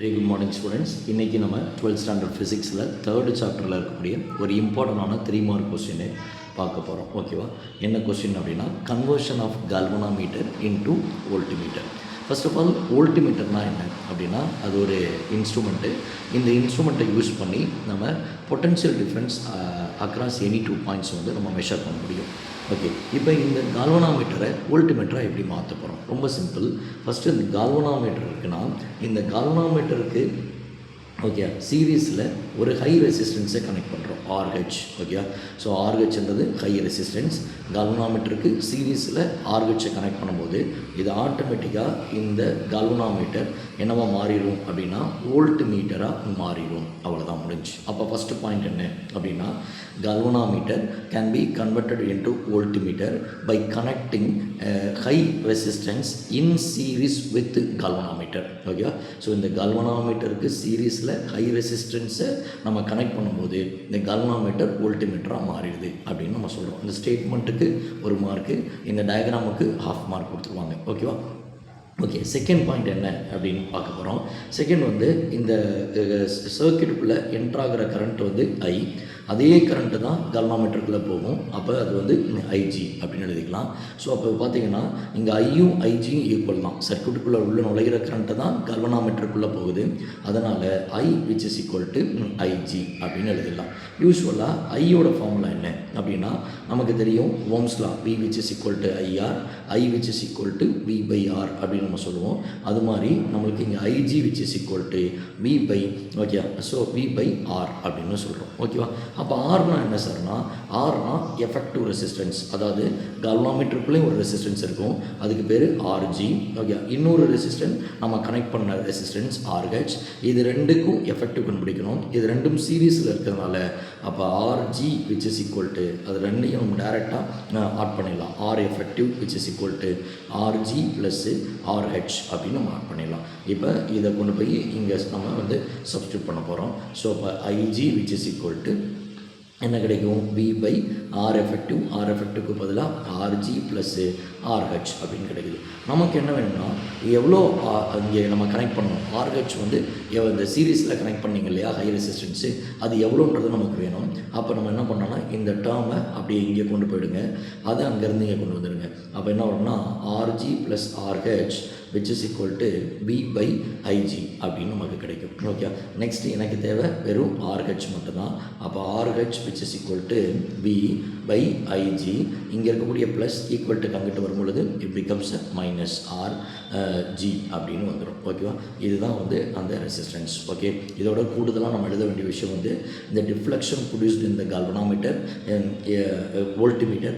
Very good morning students. இன்றைக்கி நம்ம 12th standard ஃபிசிக்ஸில் தேர்டு சாப்டரில் இருக்கக்கூடிய ஒரு இம்பார்ட்டண்டான 3 மார்க் கொஸ்டினை பார்க்க போகிறோம். ஓகேவா? என்ன கொஸ்டின் அப்படின்னா, conversion of galvanometer into voltmeter. First of all, வோல்ட்மீட்டர்னால் என்ன அப்படின்னா, அது ஒரு இன்ஸ்ட்ருமெண்ட்டு. இந்த இன்ஸ்ட்ருமெண்ட்டை யூஸ் பண்ணி நம்ம potential difference across any 2 points வந்து நம்ம மெஷர் பண்ண முடியும். ஓகே, இப்போ இந்த கால்வனாமீட்டரை வோல்ட்மீட்டராக எப்படி மாற்ற போகிறோம்? ரொம்ப சிம்பிள். ஃபஸ்ட்டு இந்த கால்வனாமீட்டர் இருக்குன்னா, இந்த கால்வனாமீட்டருக்கு ஓகே சீரீஸில் ஒரு ஹை ரெசிஸ்டன்ஸை கனெக்ட் பண்ணுறோம், ஆர்ஹெச். ஓகே, ஸோ ஆர்ஹெச்ன்றது ஹை ரெசிஸ்டன்ஸ். கால்வனாமீட்டருக்கு சீரீஸில் ஆர்ஹெச்சை கனெக்ட் பண்ணும்போது இது ஆட்டோமேட்டிக்காக இந்த கால்வனாமீட்டர் என்னவா மாறிடும் அப்படின்னா வோல்ட் மீட்டராக மாறிடும். அவ்வளோதான், முடிஞ்சு. அப்போ ஃபஸ்ட்டு பாயிண்ட் என்ன அப்படின்னா, galvanometer can be converted into voltmeter by connecting high resistance in series with galvanometer. Okay, so இந்த galvanometerக்கு சீரீஸில் ஹை ரெசிஸ்டன்ஸை நம்ம கனெக்ட் பண்ணும்போது இந்த galvanometer வோல்ட்மீட்டராக மாறிடுது அப்படின்னு நம்ம சொல்கிறோம். இந்த ஸ்டேட்மெண்ட்டுக்கு ஒரு மார்க்கு, இந்த டயக்ராமுக்கு ½ மார்க் கொடுத்துருவாங்க. ஓகேவா? ஓகே, செகண்ட் பாயிண்ட் என்ன அப்படின்னு பார்க்க போகிறோம். செகண்ட் வந்து இந்த சர்க்யூட்டுக்குள்ளே என்ட்ராகிற கரண்ட் வந்து ஐ, அதே கரண்ட்டு தான் கால்வனாமீட்டருக்குள்ளே போகும். அப்போ அது வந்து ஐஜி அப்படின்னு எழுதிக்கலாம். ஸோ அப்போ பார்த்தீங்கன்னா இங்கே ஐயும் ஐஜியும் ஈக்குவல் தான். சர்க்யூட்டுக்குள்ளே உள்ள நுழைகிற கரண்ட்டு தான் கால்வனாமீட்டருக்குள்ளே போகுது. அதனால் I which is equal to IG அப்படின்னு எழுதிடலாம். யூஸ்வலாக ஐயோட ஃபார்முலா என்ன அப்படின்னா, நமக்கு தெரியும் Ohm's law, V which is equal to IR, I which is equal to V by R அப்படின்னு நம்ம சொல்லுவோம். அது மாதிரி நம்மளுக்கு இங்கே IG which is equal to V by, okay, so V by R அப்படின்னு சொல்கிறோம். ஓகேவா? அப்போ ஆர்னா என்ன சார்னா, ஆர்னா எஃபெக்டிவ் ரெசிஸ்டன்ஸ். அதாவது கால்வனாமீட்டருக்குள்ளே ஒரு ரெசிஸ்டன்ஸ் இருக்கும், அதுக்கு பேர் ஆர்ஜி. ஓகே, இன்னொரு ரெசிஸ்டன்ஸ் நம்ம கனெக்ட் பண்ண ரெசிஸ்டன்ஸ் ஆர்ஹெச். இது ரெண்டுக்கும் எஃபெக்டிவ் கண்டுபிடிக்கணும். இது ரெண்டும் சீரீஸில் இருக்கிறதுனால அப்போ RG which is equal to, அது ரெண்டையும் நம்ம டேரெக்டாக ஆட் பண்ணிடலாம். R effective which is equal to RG plus RH அப்படின்னு நம்ம ஆட் பண்ணிடலாம். இப்போ இதை கொண்டு போய் இங்கே நம்ம வந்து சப்ஸ்டியூட் பண்ண போகிறோம். ஸோ இப்போ IG which is equal to என்ன கிடைக்கும்? V by R effective, R எஃபெக்டிவ்க்கு பதிலாக ஆர்ஜி ப்ளஸ்ஸு ஆர்ஹெச் அப்படின்னு கிடைக்குது. நமக்கு என்ன வேணும்னா, எவ்வளோ இங்கே நம்ம கனெக்ட் பண்ணணும், ஆர்ஹெச் வந்து இந்த சீரீஸில் கனெக்ட் பண்ணிங்க இல்லையா ஹை ரெசிஸ்டன்ஸு, அது எவ்வளோன்றது நமக்கு வேணும். அப்போ நம்ம என்ன பண்ணோன்னா, இந்த டேர்மை அப்படியே இங்கே கொண்டு போயிடுங்க, அதை அங்கேருந்து இங்கே கொண்டு வந்துடுங்க. அப்போ என்ன வரும்னா RG plus RH which is equal to V by IG அப்படின்னு நமக்கு கிடைக்கும். ஓகே, நெக்ஸ்ட் எனக்கு தேவை வெறும் ஆர்ஹெச் மட்டும்தான். அப்போ RH which is equal to V by IG. இங்கே இருக்கக்கூடிய ப்ளஸ் ஈக்குவல் டு அங்கிட்டு வரும் பொழுது it becomes minus R G அப்படின்னு வந்துடும். ஓகேவா? இதுதான் வந்து அந்த ரெசிஸ்டன்ஸ். ஓகே, இதோட கூடுதலாக நம்ம எழுத வேண்டிய விஷயம் வந்து இந்த deflection produced in the galvanometer voltmeter,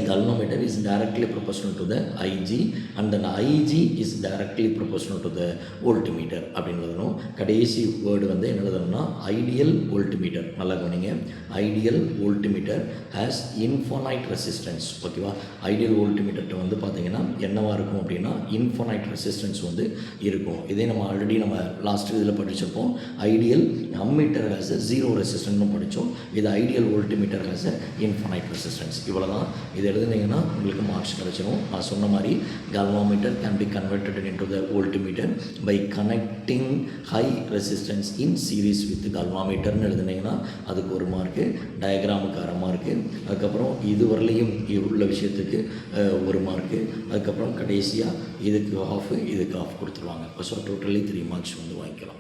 galvanometer is directly proportional to the IG and then IG is directly proportional to the voltmeter அப்படின்னு எழுதணும். கடைசி வேர்டு வந்து என்ன எழுதணும்னா ஐடியல் வோல்ட்மீட்டர். நல்லா கவனிங்க, ideal voltmeter has infinite resistance. ஓகேவா? ஐடியல் வோல்ட்மீட்டர்கிட்ட வந்து பார்த்தீங்கன்னா என்னவாக இருக்கும் அப்படின்னா இன்ஃபைனைட் ரெசிஸ்டன்ஸ் வந்து இருக்கும். இதே நம்ம ஆல்ரெடி நம்ம லாஸ்ட் இதில் படிச்சிருப்போம். ஐடியல் அம்மீட்டர் ஹேஸ் ஜீரோ ரெசிஸ்டன்ஸ்னு படித்தோம். இது ideal voltmeter has infinite resistance. இவ்வளோ தான். இது எழுதுனீங்கன்னா உங்களுக்கு மார்க்ஸ் கிடச்சிடும். நான் சொன்ன மாதிரி galvanometer can be converted into the voltmeter by connecting high resistance in series with கால்வனாமீட்டர்னு எழுதுனீங்கன்னா அதுக்கு ஒரு மார்க்கு, டயக்ராமுக்கு அரை மார்க்கு, அதுக்கப்புறம் இதுவரையிலையும் உள்ள விஷயத்துக்கு ஒரு மார்க்கு, அதுக்கப்புறம் கடைசியாக இதுக்கு ½ இதுக்கு ½ கொடுத்துருவாங்க. ஸோ டோட்டலி 3 மார்க்ஸ் வந்து வாங்கிக்கலாம்.